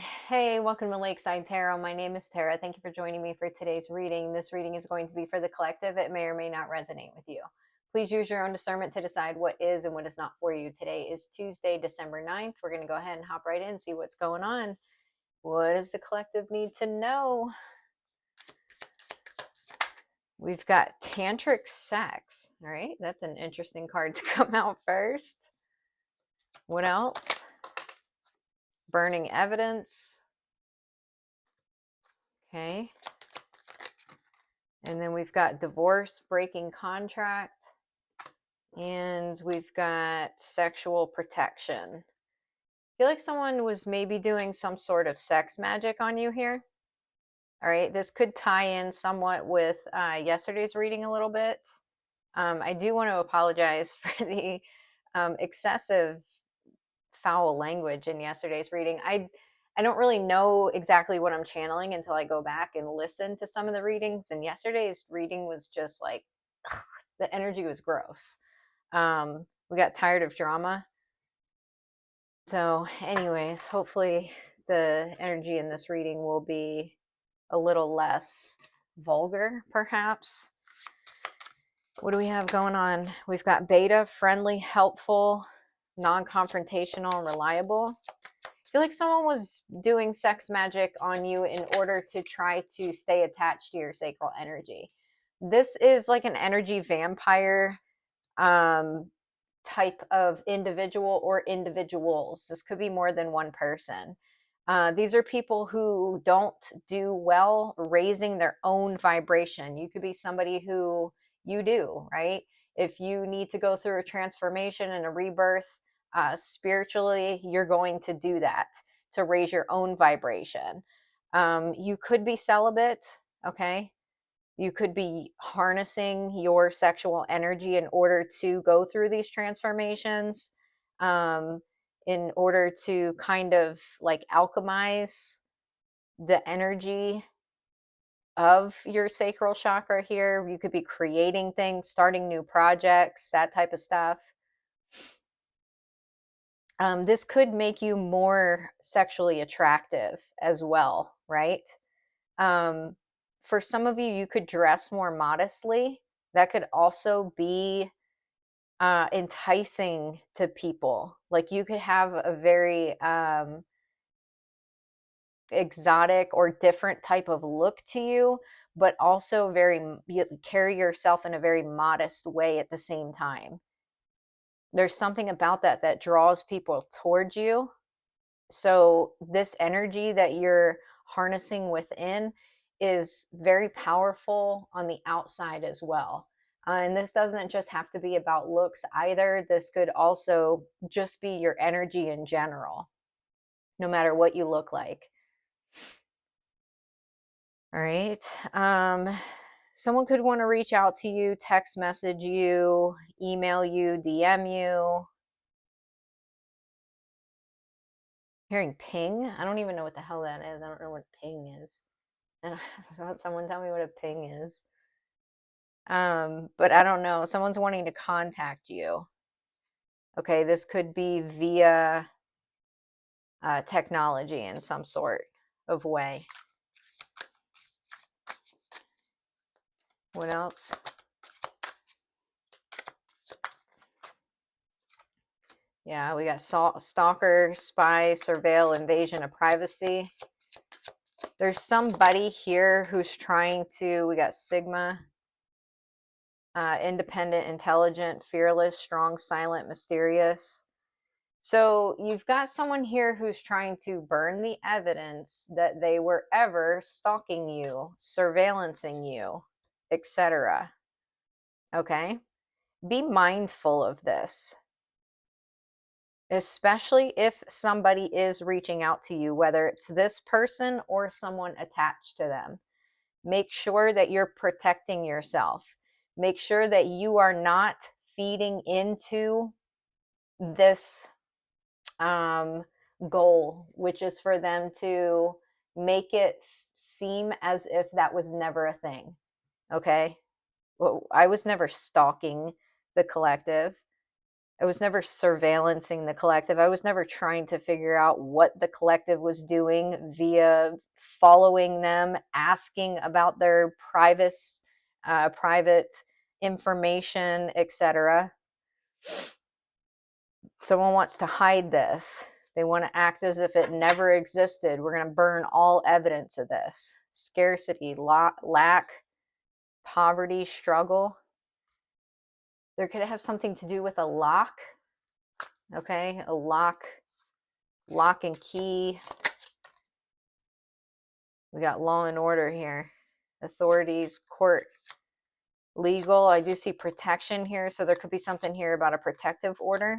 Hey, welcome to Lakeside Tarot. My name is Tara. Thank you for joining me for today's reading. This reading is going to be for the collective. It may or may not resonate with you. Please use your own discernment to decide what is and what is not for you. Today is Tuesday, December 9th. We're going to go ahead and hop right in and see what's going on. What does the collective need to know? We've got tantric sex. All right, that's an interesting card to come out first. What else? Burning evidence. Okay. And then we've got divorce, breaking contract, and we've got sexual protection. I feel like someone was maybe doing some sort of sex magic on you here. All right, this could tie in somewhat with yesterday's reading a little bit. I do want to apologize for the excessive foul language in yesterday's reading. I don't really know exactly what I'm channeling until I go back and listen to some of the readings. And yesterday's reading was just like, ugh, the energy was gross. We got tired of drama. So, anyways, hopefully the energy in this reading will be a little less vulgar, perhaps. What do we have going on? We've got beta, friendly, helpful, non-confrontational, and reliable. I feel like someone was doing sex magic on you in order to try to stay attached to your sacral energy. This is like an energy vampire type of individual or individuals. This could be more than one person. These are people who don't do well raising their own vibration. You could be somebody who you do, right? If you need to go through a transformation and a rebirth spiritually, you're going to do that to raise your own vibration. You could be celibate, okay? You could be harnessing your sexual energy in order to go through these transformations, in order to kind of like alchemize the energy of your sacral chakra here. You could be creating things, starting new projects, that type of stuff. This could make you more sexually attractive as well, right? For some of you, you could dress more modestly. That could also be enticing to people. Like you could have a very exotic or different type of look to you, but also you carry yourself in a very modest way at the same time. There's something about that that draws people towards you. So this energy that you're harnessing within is very powerful on the outside as well. And this doesn't just have to be about looks either. This could also just be your energy in general, no matter what you look like. All right. Someone could want to reach out to you, text message you, email you, DM you. Hearing ping. I don't even know what the hell that is. I don't know what ping is. And someone tell me what a ping is. But I don't know. Someone's wanting to contact you. Okay, this could be via technology in some sort of way. What else? Yeah, we got stalker, spy, surveil, invasion of privacy. There's somebody here who's trying to, we got Sigma, independent, intelligent, fearless, strong, silent, mysterious. So you've got someone here who's trying to burn the evidence that they were ever stalking you, surveillancing you, etc. Okay? Be mindful of this, especially if somebody is reaching out to you, whether it's this person or someone attached to them. Make sure that you're protecting yourself. Make sure that you are not feeding into this goal, which is for them to make it seem as if that was never a thing. Okay? Well, I was never stalking the collective. I was never surveillancing the collective. I was never trying to figure out what the collective was doing via following them, asking about their private information, etc. Someone wants to hide this. They want to act as if it never existed. We're going to burn all evidence of this. Scarcity, lack, poverty, struggle. There could have something to do with a lock. Okay, a lock and key. We got law and order here. Authorities, court, legal. I do see protection here, so there could be something here about a protective order.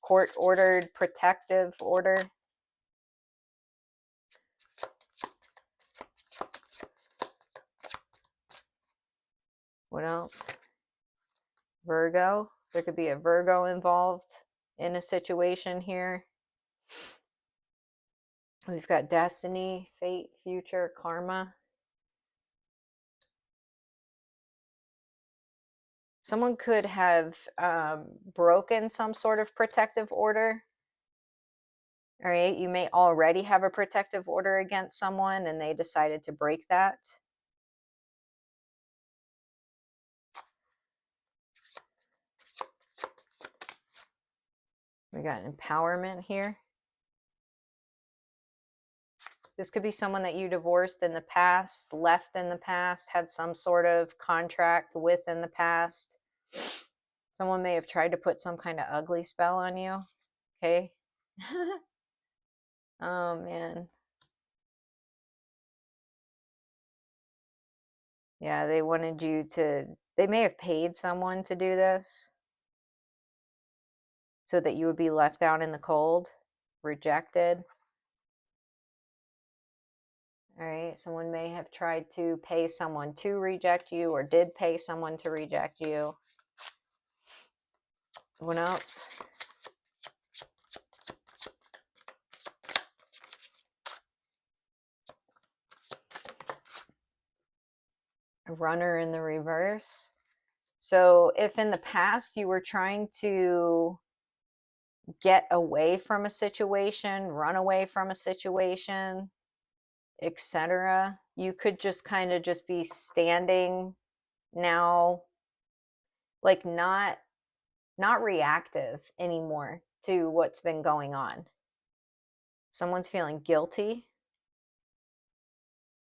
Court-ordered protective order. What else? Virgo. There could be a Virgo involved in a situation here. We've got destiny, fate, future, karma. Someone could have broken some sort of protective order. All right, you may already have a protective order against someone and they decided to break that. We got empowerment here. This could be someone that you divorced in the past, left in the past, had some sort of contract with in the past. Someone may have tried to put some kind of ugly spell on you. Okay. Oh, man. Yeah, they wanted you to, they may have paid someone to do this so that you would be left out in the cold, rejected. All right, someone may have tried to pay someone to reject you or did pay someone to reject you. What else? A runner in the reverse. So if in the past you were trying to get away from a situation, run away from a situation, etc., you could just kind of just be standing now, like not reactive anymore to what's been going on. Someone's feeling guilty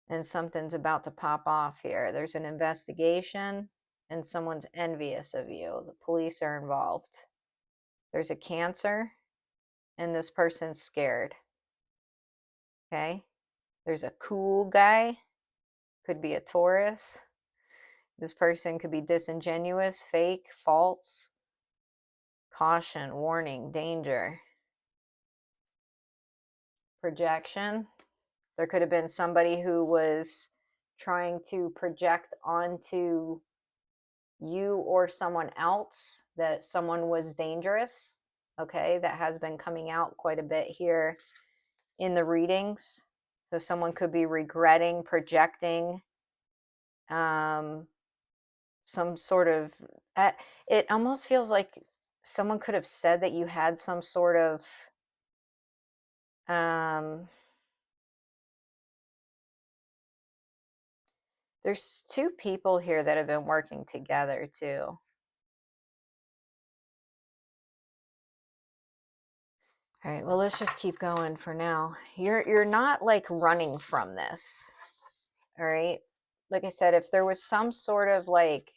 and something's about to pop off here. There's an investigation and someone's envious of you. The police are involved. There's a Cancer and this person's scared. Okay. There's a cool guy. Could be a Taurus. This person could be disingenuous, fake, false. Caution, warning, danger. Projection. There could have been somebody who was trying to project onto you or someone else that someone was dangerous. Okay, that has been coming out quite a bit here in the readings. So someone could be regretting projecting some sort of, it almost feels like someone could have said that you had some sort of there's two people here that have been working together too. All right, well, let's just keep going for now. You're not like running from this. All right. Like I said, if there was some sort of like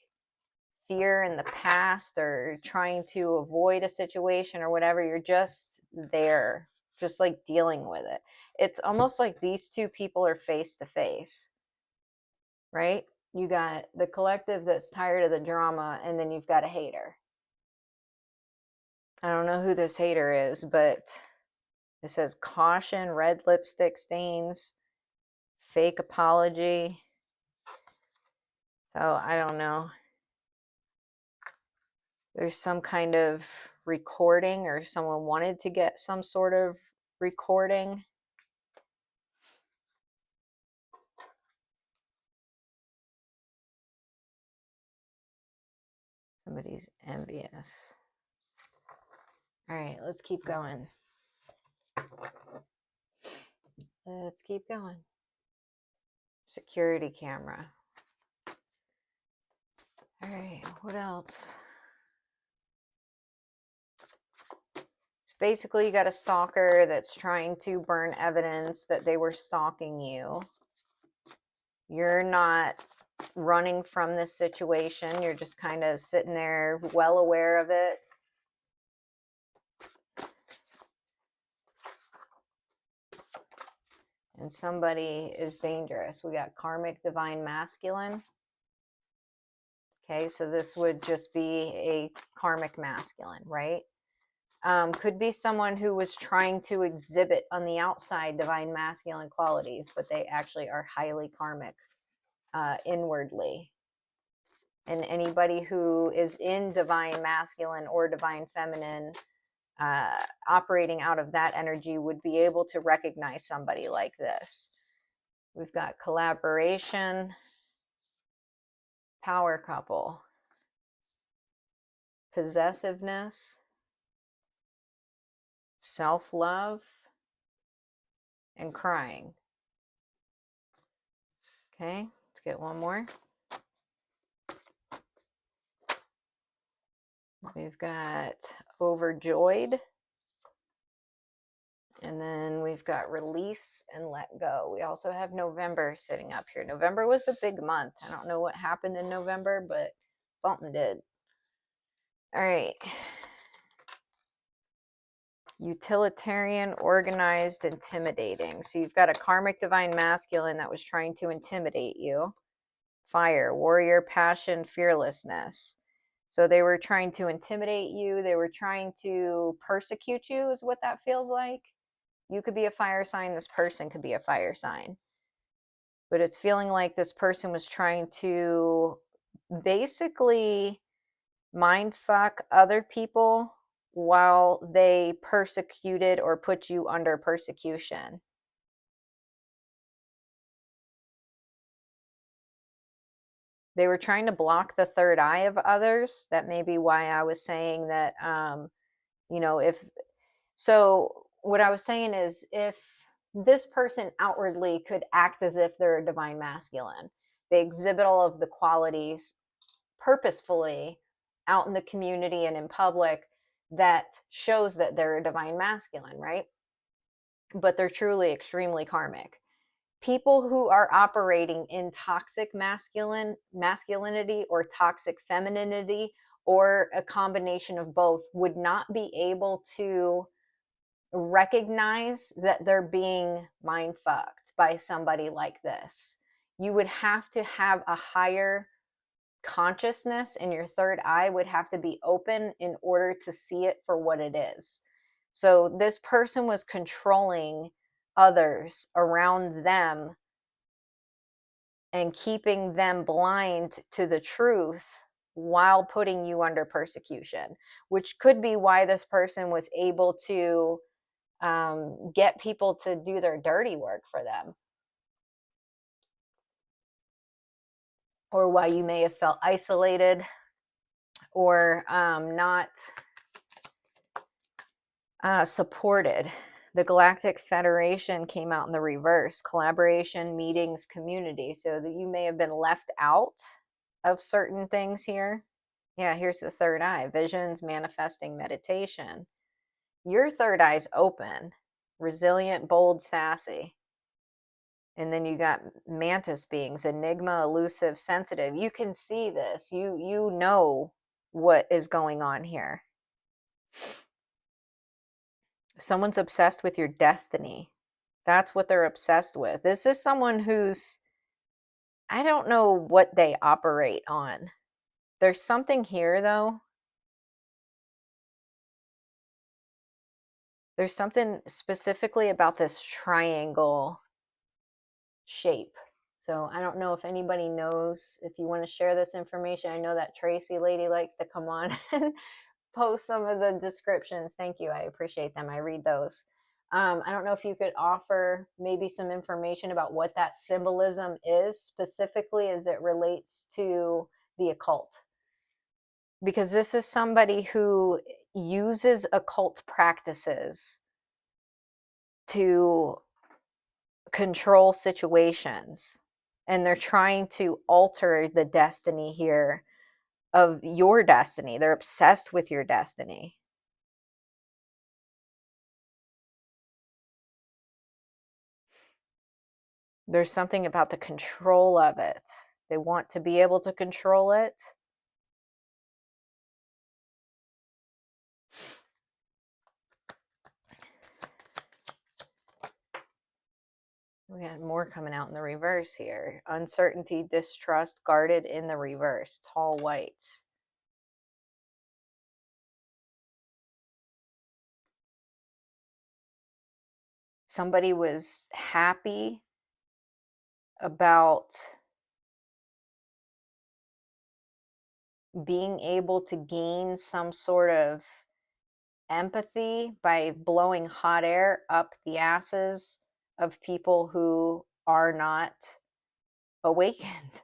fear in the past or trying to avoid a situation or whatever, you're just there, just like dealing with it. It's almost like these two people are face to face, right? You got the collective that's tired of the drama, and then you've got a hater. I don't know who this hater is, but it says caution, red lipstick stains, fake apology. So I don't know. There's some kind of recording, or someone wanted to get some sort of recording. Somebody's envious. All right, let's keep going. Let's keep going. Security camera. All right, what else? It's basically you got a stalker that's trying to burn evidence that they were stalking you. You're not running from this situation. You're just kind of sitting there well aware of it. And somebody is dangerous. We got karmic divine masculine. Okay, so this would just be a karmic masculine, right? Could be someone who was trying to exhibit on the outside divine masculine qualities, but they actually are highly karmic inwardly. And anybody who is in divine masculine or divine feminine, operating out of that energy, would be able to recognize somebody like this. We've got collaboration, power couple, possessiveness, self-love, and crying. Okay, let's get one more. We've got overjoyed. And then we've got release and let go. We also have November sitting up here. November was a big month. I don't know what happened in November, but something did. All right. Utilitarian, organized, intimidating. So you've got a karmic divine masculine that was trying to intimidate you. Fire, warrior, passion, fearlessness. So they were trying to intimidate you. They were trying to persecute you, is what that feels like. You could be a fire sign. This person could be a fire sign. But it's feeling like this person was trying to basically mind fuck other people while they persecuted or put you under persecution. They were trying to block the third eye of others. That may be why I was saying that, so what I was saying is, if this person outwardly could act as if they're a divine masculine, they exhibit all of the qualities purposefully out in the community and in public that shows that they're a divine masculine, right? But they're truly extremely karmic. People who are operating in toxic masculinity or toxic femininity, or a combination of both, would not be able to recognize that they're being mind fucked by somebody like this. You would have to have a higher consciousness, and your third eye would have to be open in order to see it for what it is. So this person was controlling others around them and keeping them blind to the truth while putting you under persecution, which could be why this person was able to get people to do their dirty work for them, or why you may have felt isolated or not supported. The Galactic Federation came out in the reverse: collaboration, meetings, community. So that you may have been left out of certain things here. Yeah, here's the third eye: visions, manifesting, meditation. Your third eye's open, resilient, bold, sassy. And then you got mantis beings: enigma, elusive, sensitive. You can see this. You know what is going on here. Someone's obsessed with your destiny. That's what they're obsessed with. This is someone who's, I don't know what they operate on. There's something here, though. There's something specifically about this triangle shape. So I don't know if anybody knows, if you want to share this information. I know that Tracy lady likes to come on and post some of the descriptions. Thank you. I appreciate them. I read those. I don't know if you could offer maybe some information about what that symbolism is specifically as it relates to the occult. Because this is somebody who uses occult practices to control situations, and they're trying to alter the destiny here of your destiny. They're obsessed with your destiny. There's something about the control of it. They want to be able to control it. We got more coming out in the reverse here. Uncertainty, distrust, guarded in the reverse. Tall whites. Somebody was happy about being able to gain some sort of empathy by blowing hot air up the asses of people who are not awakened.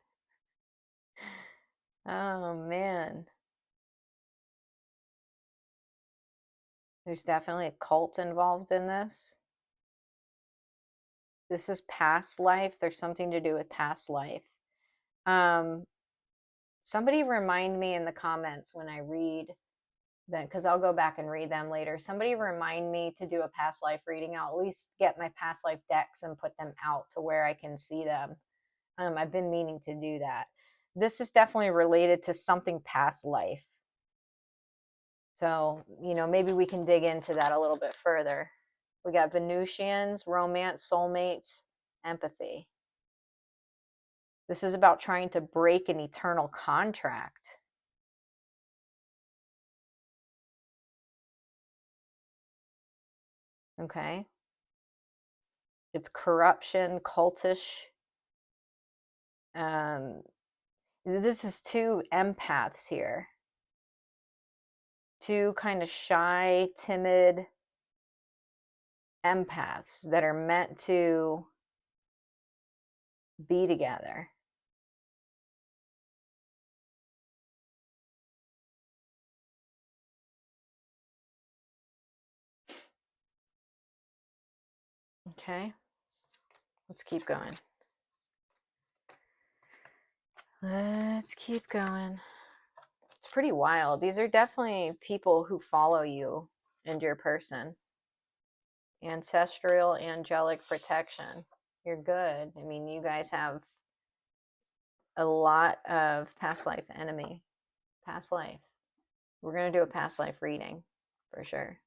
Oh man. There's definitely a cult involved in this. This is past life. There's something to do with past life. Somebody remind me in the comments when I read them, because I'll go back and read them later. Somebody remind me to do a past life reading. I'll at least get my past life decks and put them out to where I can see them. I've been meaning to do that. This is definitely related to something past life. So, maybe we can dig into that a little bit further. We got Venusians, romance, soulmates, empathy. This is about trying to break an eternal contract. Okay. It's corruption, cultish. This is two empaths here. Two kind of shy, timid empaths that are meant to be together. Okay. Let's keep going. Let's keep going. It's pretty wild. These are definitely people who follow you and your person. Ancestral, angelic protection. You're good. I mean, you guys have a lot of past life enemy. Past life. We're going to do a past life reading for sure.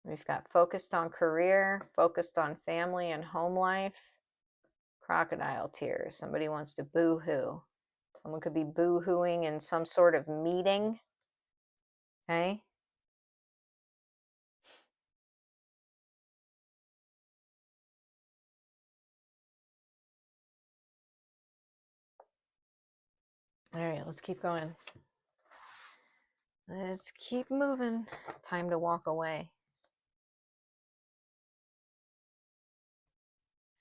We've got focused on career, focused on family and home life. Crocodile tears. Somebody wants to boo-hoo. Someone could be boo-hooing in some sort of meeting. Okay. All right, let's keep going. Let's keep moving. Time to walk away.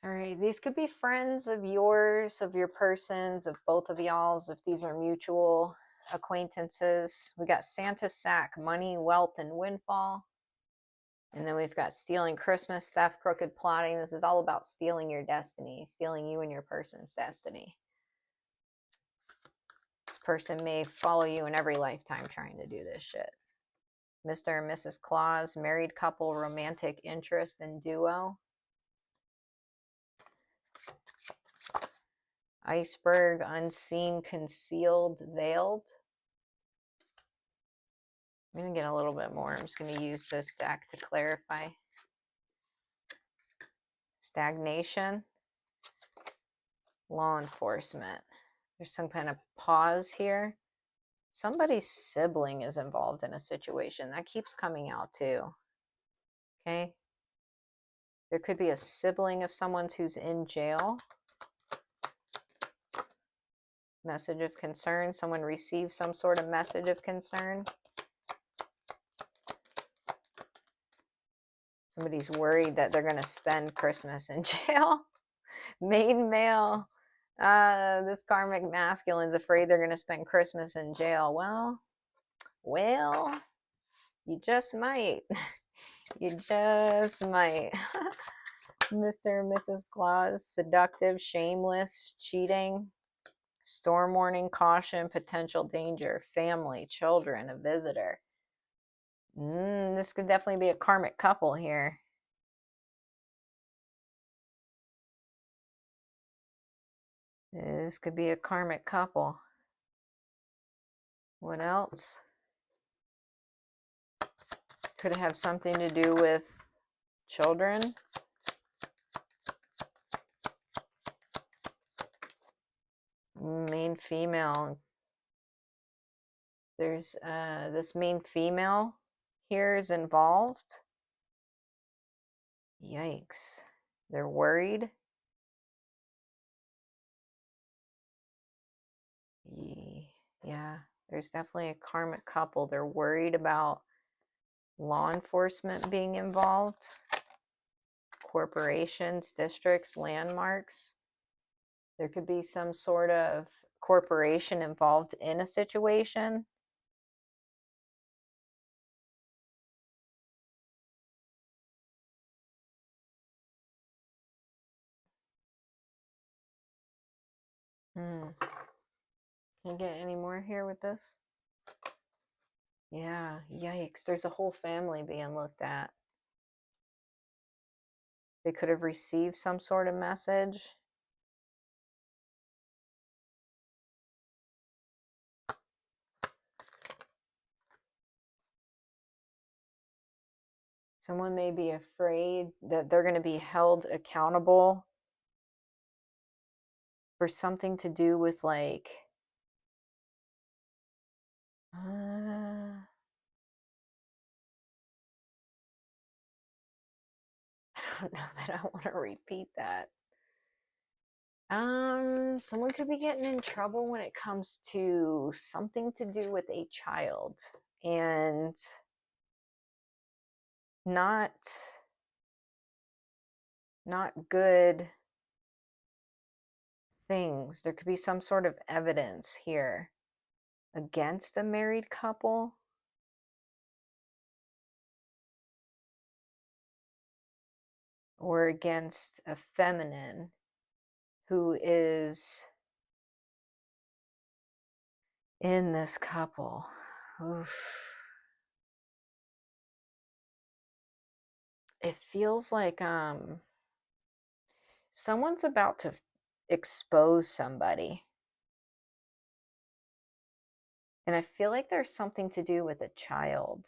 All right, these could be friends of yours, of your persons, of both of y'all's, if these are mutual acquaintances. We got Santa's sack, money, wealth, and windfall. And then we've got stealing Christmas, theft, crooked plotting. This is all about stealing your destiny, stealing you and your person's destiny. This person may follow you in every lifetime trying to do this shit. Mr. and Mrs. Claus, married couple, romantic interest, and duo. Iceberg, unseen, concealed, veiled. I'm going to get a little bit more. I'm just going to use this deck to clarify. Stagnation. Law enforcement. There's some kind of pause here. Somebody's sibling is involved in a situation. That keeps coming out too. Okay. There could be a sibling of someone who's in jail. Message of concern. Someone receives some sort of message of concern. Somebody's worried that they're going to spend Christmas in jail. Main male. This karmic masculine's afraid they're going to spend Christmas in jail. Well, Well, you just might. You just might. Mr. and Mrs. Claus, seductive, shameless, cheating, storm warning, caution, potential danger, family, children, a visitor. This could definitely be a karmic couple here. This could be a karmic couple. What else? Could it have something to do with children? Main female. There's this main female here is involved. Yikes. They're worried. Yeah, there's definitely a karmic couple. They're worried about law enforcement being involved, corporations, districts, landmarks. There could be some sort of corporation involved in a situation. Can you get any more here with this? Yeah, yikes. There's a whole family being looked at. They could have received some sort of message. Someone may be afraid that they're going to be held accountable for something to do with like I don't know that I want to repeat that. Someone could be getting in trouble when it comes to something to do with a child and not good things. There could be some sort of evidence here against a married couple. Or against a feminine who is in this couple. Oof. It feels like someone's about to expose somebody. And I feel like there's something to do with a child.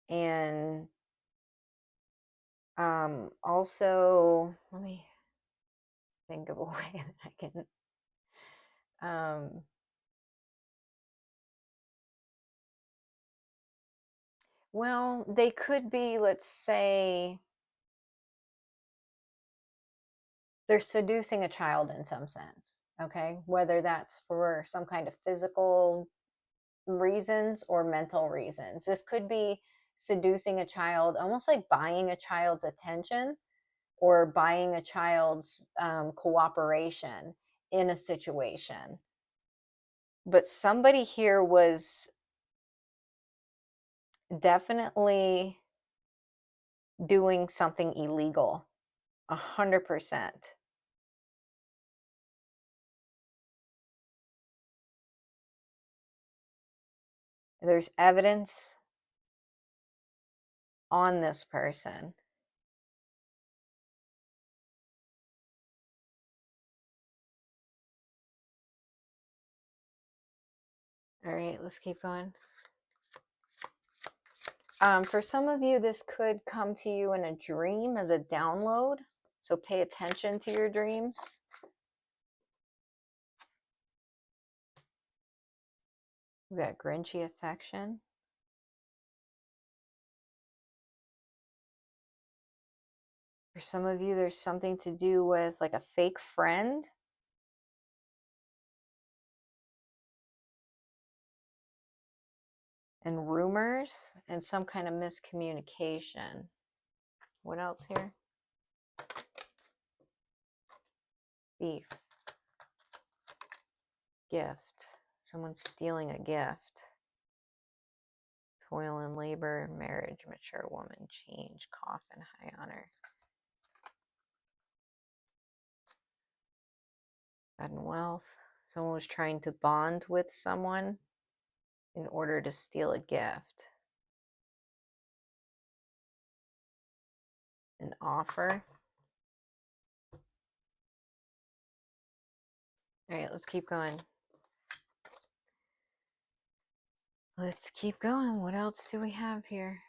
And also, let me think of a way that I can well, they could be, let's say, they're seducing a child in some sense, okay? Whether that's for some kind of physical reasons or mental reasons. This could be seducing a child, almost like buying a child's attention or buying a child's cooperation in a situation. But somebody here was definitely doing something illegal, 100%. There's evidence on this person. All right, let's keep going. For some of you, this could come to you in a dream as a download. So pay attention to your dreams. We got grinchy affection. For some of you, there's something to do with like a fake friend. And rumors and some kind of miscommunication. What else here? Thief. Gift. Someone's stealing a gift. toil and labor, marriage, mature woman, change, coffin, high honor. God and wealth. Someone was trying to bond with someone in order to steal a gift. An offer. All right, let's keep going. Let's keep going. What else do we have here?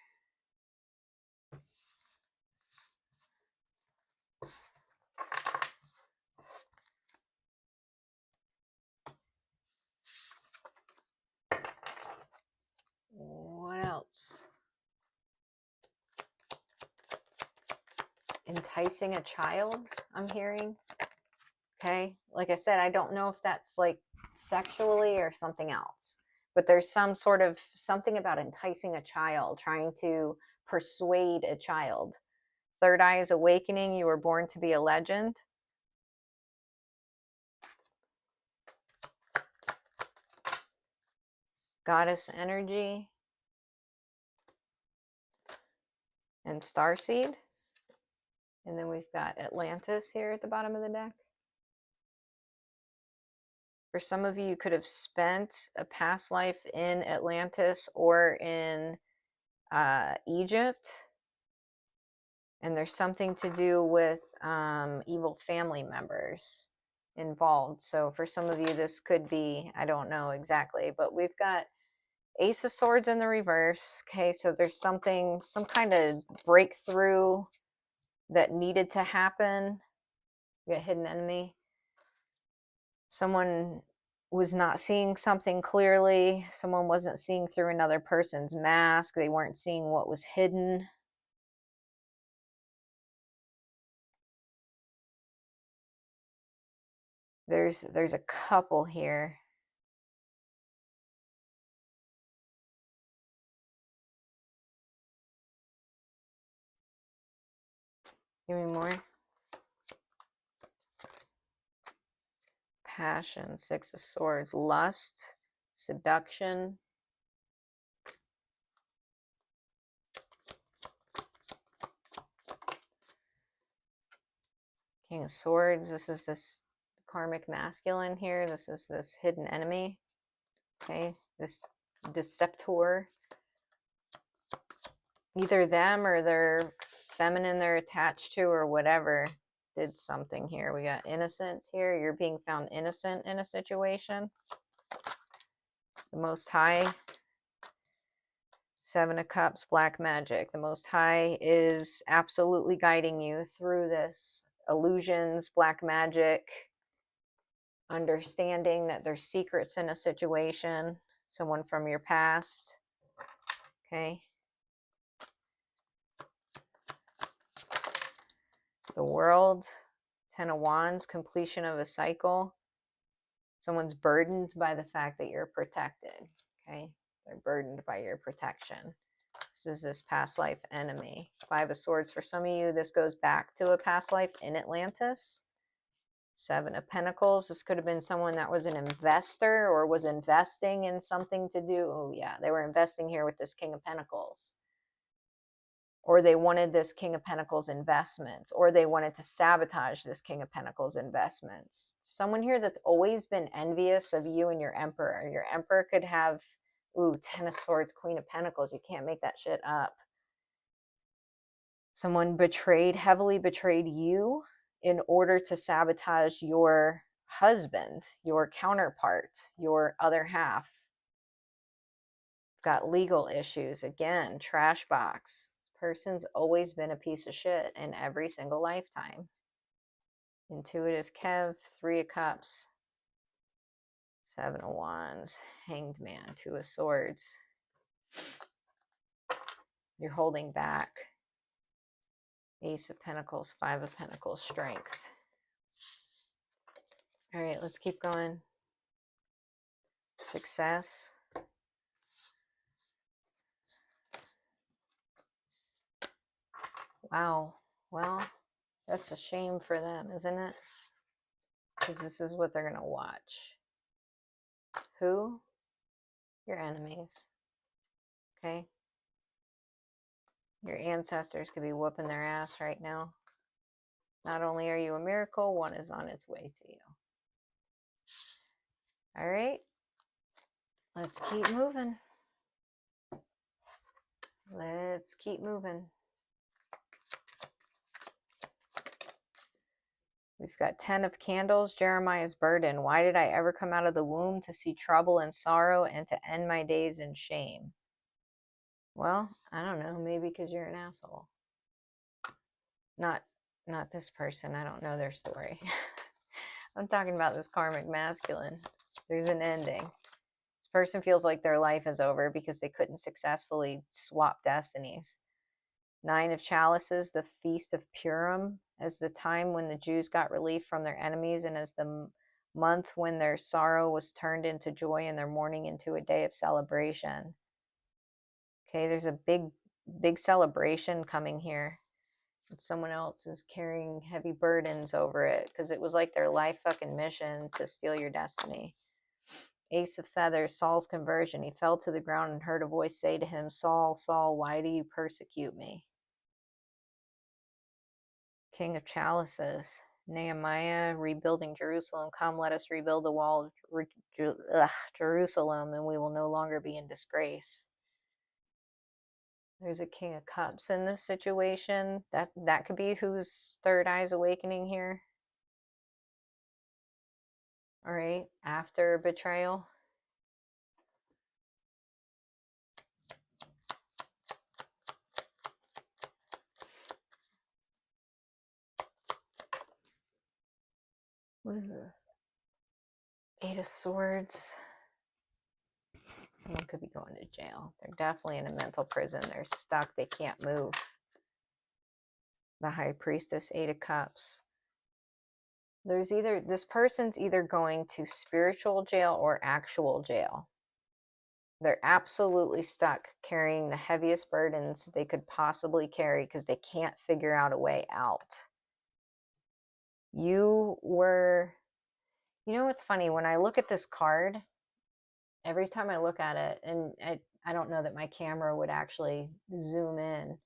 What else? Enticing a child, I'm hearing. Okay, like I said, I don't know if that's like sexually or something else, but there's some sort of something about enticing a child, trying to persuade a child. Third eye is awakening. You were born to be a legend. Goddess energy and starseed. And then we've got Atlantis here at the bottom of the deck. For some of you, you could have spent a past life in Atlantis or in Egypt. And there's something to do with evil family members involved. So for some of you, this could be, I don't know exactly, but we've got Ace of Swords in the reverse. Okay, so there's something, some kind of breakthrough that needed to happen. We got hidden enemy. Someone was not seeing something clearly. Someone wasn't seeing through another person's mask. They weren't seeing what was hidden. There's a couple here. Give me more. Passion, Six of Swords, lust, seduction. King of Swords, this is this karmic masculine here. This is this hidden enemy. Okay, this deceptor. Either them or their feminine they're attached to or whatever did something here. We got innocence here. You're being found innocent in a situation. The Most High. Seven of Cups, black magic. The Most High is absolutely guiding you through this illusions, black magic, understanding that there's secrets in a situation, someone from your past. Okay. The World, Ten of Wands, completion of a cycle. Someone's burdened by the fact that you're protected. Okay. They're burdened by your protection. This is this past life enemy. Five of Swords. For some of you, this goes back to a past life in Atlantis. Seven of Pentacles. This could have been someone that was an investor or was investing in something to do. Oh, yeah. They were investing here with this King of Pentacles. Or they wanted this King of Pentacles investments. Or they wanted to sabotage this King of Pentacles investments. Someone here that's always been envious of you and your Emperor. Your Emperor could have, ooh, Ten of Swords, Queen of Pentacles. You can't make that shit up. Someone betrayed, heavily betrayed you in order to sabotage your husband, your counterpart, your other half. Got legal issues. Again, trash box. This person's always been a piece of shit in every single lifetime. Intuitive Kev, Three of Cups, Seven of Wands, Hanged Man, Two of Swords. You're holding back. Ace of Pentacles, Five of Pentacles, Strength. All right, let's keep going. Success. Wow. Well, that's a shame for them, isn't it? Because this is what they're going to watch. Who? Your enemies. Okay? Your ancestors could be whooping their ass right now. Not only are you a miracle, one is on its way to you. All right. Let's keep moving. Let's keep moving. We've got 10 of Candles, Jeremiah's burden. Why did I ever come out of the womb to see trouble and sorrow and to end my days in shame? Well, I don't know. Maybe because you're an asshole. Not this person. I don't know their story. I'm talking about this karmic masculine. There's an ending. This person feels like their life is over because they couldn't successfully swap destinies. 9 of Chalices, the Feast of Purim, as the time when the Jews got relief from their enemies and as the month when their sorrow was turned into joy and their mourning into a day of celebration. Okay, there's a big celebration coming here. And someone else is carrying heavy burdens over it because it was like their life fucking mission to steal your destiny. Ace of Feathers, Saul's conversion. He fell to the ground and heard a voice say to him, Saul, Saul, why do you persecute me? King of Chalices, Nehemiah, rebuilding Jerusalem. Come, let us rebuild the wall of Jerusalem, and we will no longer be in disgrace. There's a King of Cups in this situation. That could be whose third eye's awakening here. All right, after betrayal. What is this? 8 of Swords. Someone could be going to jail. They're definitely in a mental prison. They're stuck. They can't move. The High Priestess, 8 of Cups. This person's either going to spiritual jail or actual jail. They're absolutely stuck carrying the heaviest burdens they could possibly carry because they can't figure out a way out. You know what's funny? When I look at this card, every time I look at it, and I don't know that my camera would actually zoom in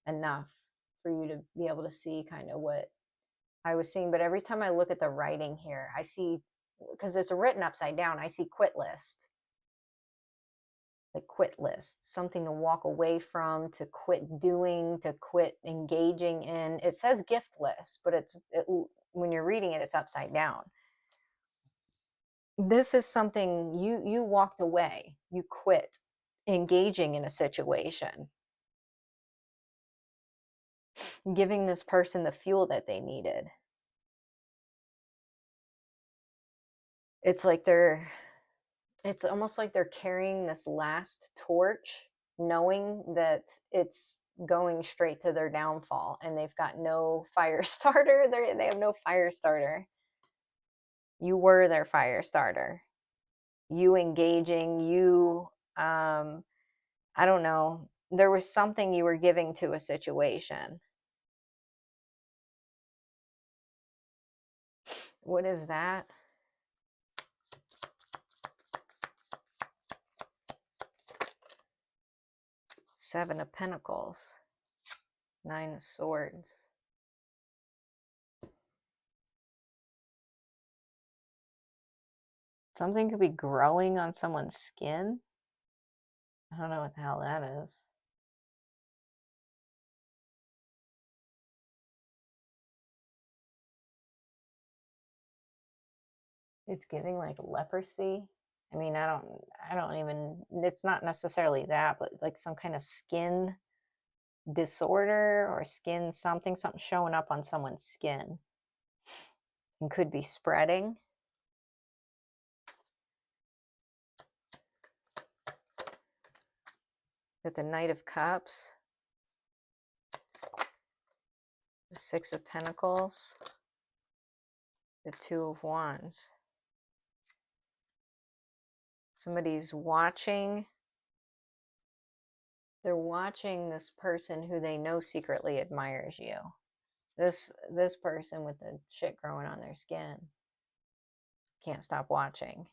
enough for you to be able to see kind of what I was seeing, but every time I look at the writing here, I see, because it's written upside down, I see quit list. Like quit list, something to walk away from, to quit doing, to quit engaging in. It says gift list, but when you're reading it, it's upside down. This is something you walked away, you quit engaging in a situation, giving this person the fuel that they needed. It's almost like they're carrying this last torch, knowing that it's going straight to their downfall, and they've got no fire starter. They have no fire starter. You were their fire starter. You engaging, I don't know. There was something you were giving to a situation. What is that? Seven of Pentacles. 9 of Swords. Something could be growing on someone's skin. I don't know what the hell that is. It's giving like leprosy. I mean, I don't even, it's not necessarily that, but like some kind of skin disorder or skin something showing up on someone's skin. And could be spreading. With the Knight of Cups. The 6 of Pentacles. The 2 of Wands. Somebody's watching. They're watching this person who they know secretly admires you. This person with the shit growing on their skin can't stop watching.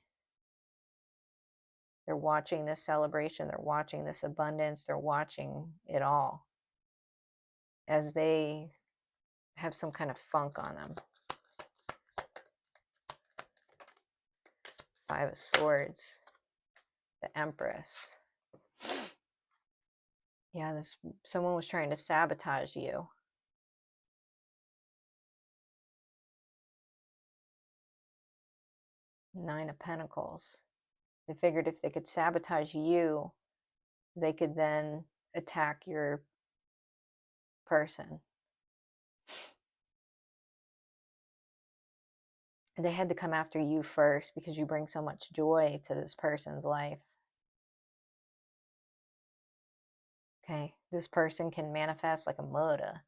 They're watching this celebration. They're watching this abundance. They're watching it all. as they have some kind of funk on them. Five of Swords, the Empress. Yeah, someone was trying to sabotage you. Nine of Pentacles. They figured if they could sabotage you, they could then attack your person. They had to come after you first because you bring so much joy to this person's life. Okay, this person can manifest like a murder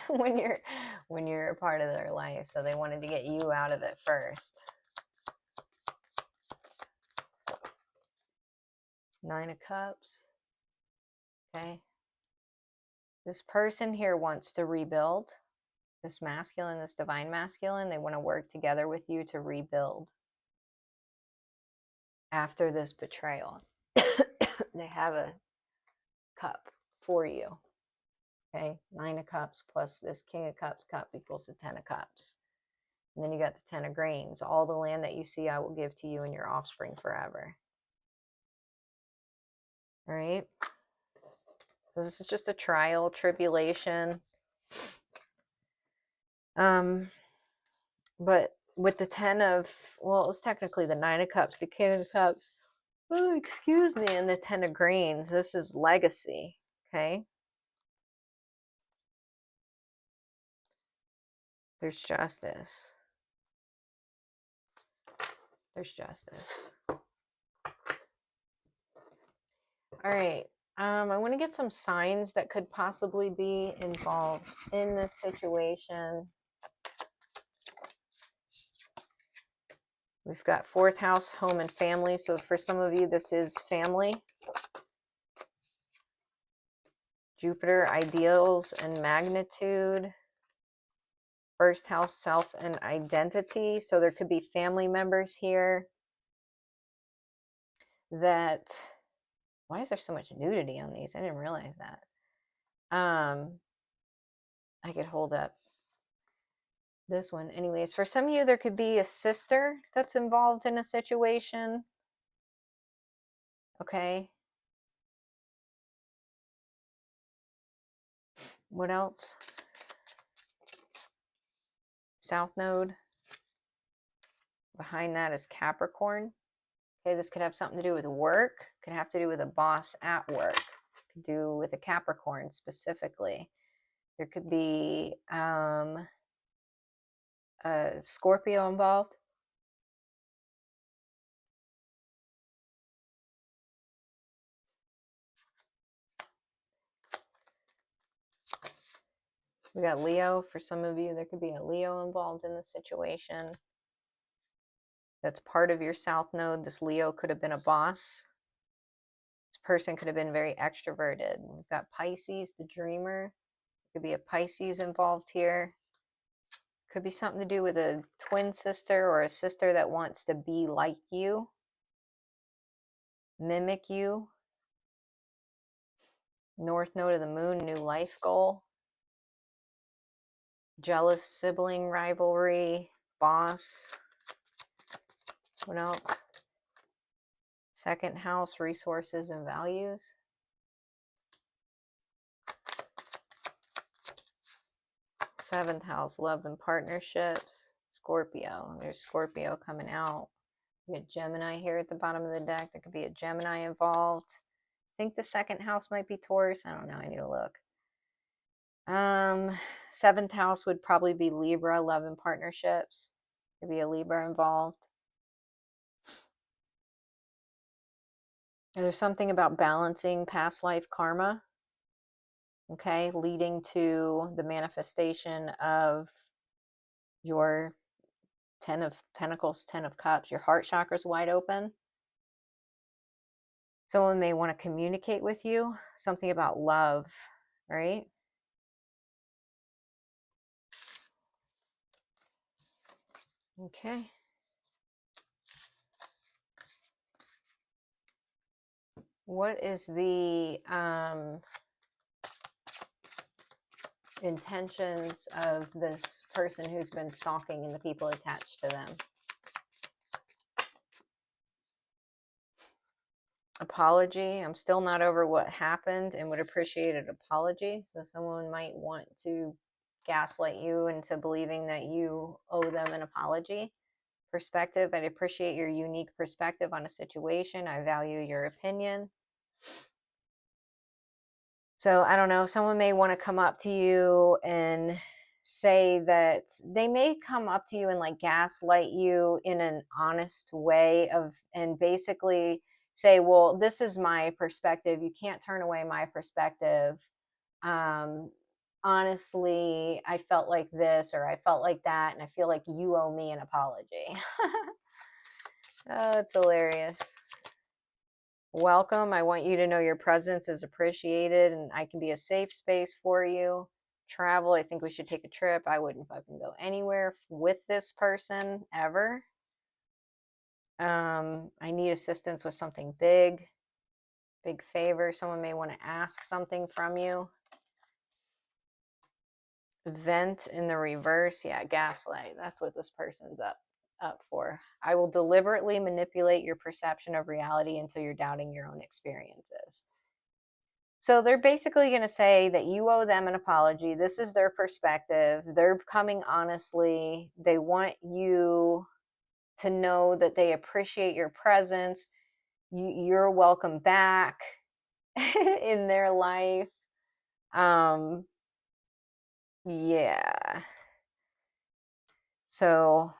when you're a part of their life. So they wanted to get you out of it first. Nine of Cups. Okay. This person here wants to rebuild. This masculine, this divine masculine, they want to work together with you to rebuild after this betrayal. They have a cup for you. Okay, Nine of Cups plus this King of Cups cup equals the Ten of Cups. And then you got the Ten of Grains. All the land that you see, I will give to you and your offspring forever. All right. So this is just a trial, tribulation. But with the Ten of, well, it was technically the Nine of Cups, the King of Cups. Oh, excuse me. And the Ten of Grains. This is legacy. Okay. There's justice. There's justice. All right. I want to get some signs that could possibly be involved in this situation. We've got fourth house, home and family. So for some of you, this is family. Jupiter, ideals and magnitude. First house, self and identity. So there could be family members here that, why is there so much nudity on these? I didn't realize that. I could hold up this one. Anyways, for some of you, there could be a sister that's involved in a situation. Okay. What else? South Node. Behind that is Capricorn. Okay, this could have something to do with work. Could have to do with a boss at work. Could do with a Capricorn specifically. There could be a Scorpio involved. We got Leo. For some of you, there could be a Leo involved in the situation. That's part of your South Node. This Leo could have been a boss. This person could have been very extroverted. We've got Pisces, the dreamer. Could be a Pisces involved here. Could be something to do with a twin sister or a sister that wants to be like you, mimic you. North Node of the Moon, new life goal. Jealous sibling rivalry, boss. What else? Second house, resources and values. Seventh house, love and partnerships. Scorpio. There's Scorpio coming out. We got Gemini here at the bottom of the deck. There could be a Gemini involved. I think the second house might be Taurus. I don't know. I need to look. Seventh house would probably be Libra, love and partnerships. Could be a Libra involved. There's something about balancing past life karma. Okay, leading to the manifestation of your Ten of Pentacles, Ten of Cups. Your heart chakra is wide open. Someone may want to communicate with you. Something about love, right? Okay. What is the intentions of this person who's been stalking and the people attached to them. Apology. I'm still not over what happened and would appreciate an apology. So someone might want to gaslight you into believing that you owe them an apology. Perspective. I'd appreciate your unique perspective on a situation. I value your opinion. So I don't know, someone may want to come up to you and say that they may come up to you and like gaslight you in an honest way and basically say, well, this is my perspective. You can't turn away my perspective. Honestly, I felt like this or I felt like that, and I feel like you owe me an apology. Oh, it's hilarious. Welcome. I want you to know your presence is appreciated and I can be a safe space for you. Travel. I think we should take a trip. I wouldn't fucking go anywhere with this person ever. I need assistance with something big favor. Someone may want to ask something from you. Vent in the reverse. Yeah, gaslight. That's what this person's up for. I will deliberately manipulate your perception of reality until you're doubting your own experiences. So they're basically going to say that you owe them an apology. This is their perspective. They're coming honestly. They want you to know that they appreciate your presence. You're welcome back in their life. Yeah. So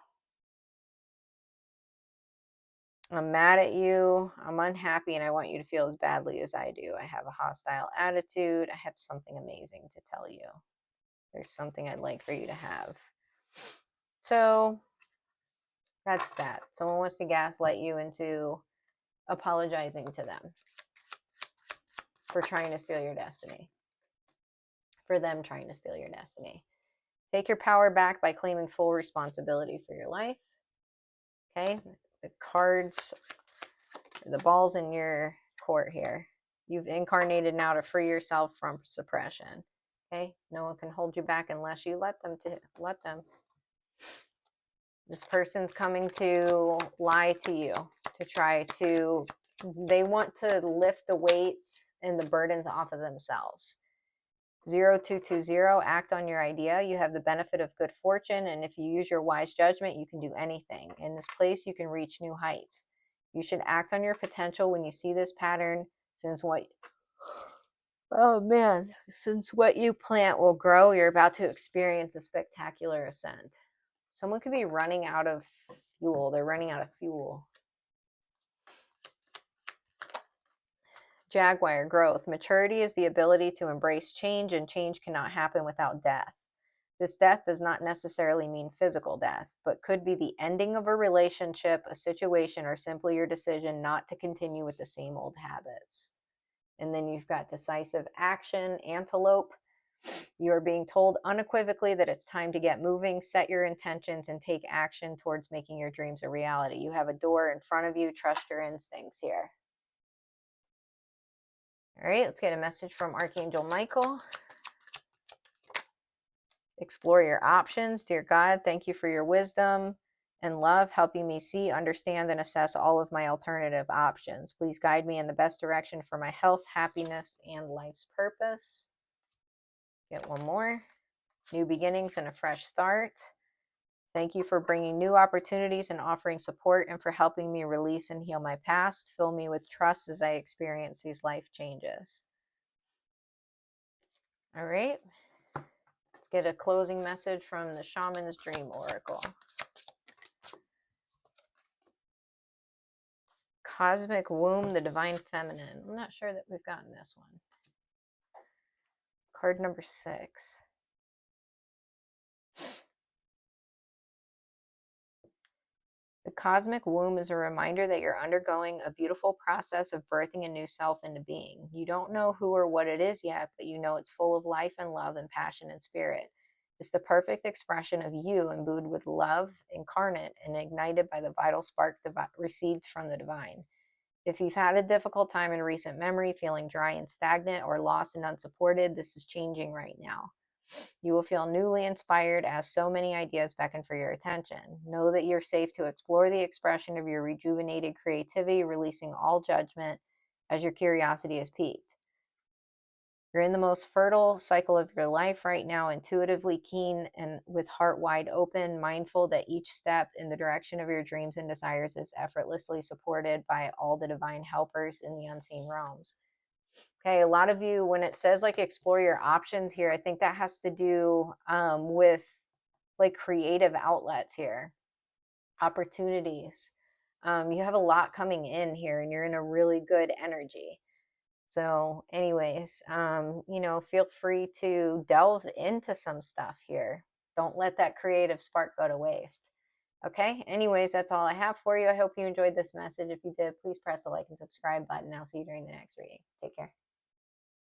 I'm mad at you. I'm unhappy and I want you to feel as badly as I do. I have a hostile attitude. I have something amazing to tell you. There's something I'd like for you to have. So that's that. Someone wants to gaslight you into apologizing to them for trying to steal your destiny. For them trying to steal your destiny. Take your power back by claiming full responsibility for your life. Okay? The cards, the ball's in your court here. You've incarnated now to free yourself from suppression. Okay? No one can hold you back unless you let them. This person's coming to lie to you, to try to, they want to lift the weights and the burdens off of themselves. 0220, act on your idea. You have the benefit of good fortune, and if you use your wise judgment, you can do anything. In this place, you can reach new heights. You should act on your potential when you see this pattern, since what you plant will grow. You're about to experience a spectacular ascent. Someone could be running out of fuel. They're running out of fuel. Jaguar, growth. Maturity is the ability to embrace change, and change cannot happen without death. This death does not necessarily mean physical death, but could be the ending of a relationship, a situation, or simply your decision not to continue with the same old habits. And then you've got decisive action, antelope. You are being told unequivocally that it's time to get moving, set your intentions, and take action towards making your dreams a reality. You have a door in front of you. Trust your instincts here. All right, let's get a message from Archangel Michael. Explore your options. Dear God, thank you for your wisdom and love, helping me see, understand, and assess all of my alternative options. Please guide me in the best direction for my health, happiness, and life's purpose. Get one more. New beginnings and a fresh start. Thank you for bringing new opportunities and offering support, and for helping me release and heal my past. Fill me with trust as I experience these life changes. All right. Let's get a closing message from the Shaman's Dream Oracle. Cosmic Womb, the Divine Feminine. I'm not sure that we've gotten this one. Card number 6. The cosmic womb is a reminder that you're undergoing a beautiful process of birthing a new self into being. You don't know who or what it is yet, but you know it's full of life and love and passion and spirit. It's the perfect expression of you, imbued with love, incarnate, and ignited by the vital spark received from the divine. If you've had a difficult time in recent memory, feeling dry and stagnant or lost and unsupported, this is changing right now. You will feel newly inspired as so many ideas beckon for your attention. Know that you're safe to explore the expression of your rejuvenated creativity, releasing all judgment as your curiosity is piqued. You're in the most fertile cycle of your life right now, intuitively keen and with heart wide open, mindful that each step in the direction of your dreams and desires is effortlessly supported by all the divine helpers in the unseen realms. Okay, a lot of you, when it says like explore your options here, I think that has to do with like creative outlets here, opportunities. You have a lot coming in here and you're in a really good energy. So, anyways, feel free to delve into some stuff here. Don't let that creative spark go to waste. Okay, anyways, that's all I have for you. I hope you enjoyed this message. If you did, please press the like and subscribe button. I'll see you during the next reading. Take care.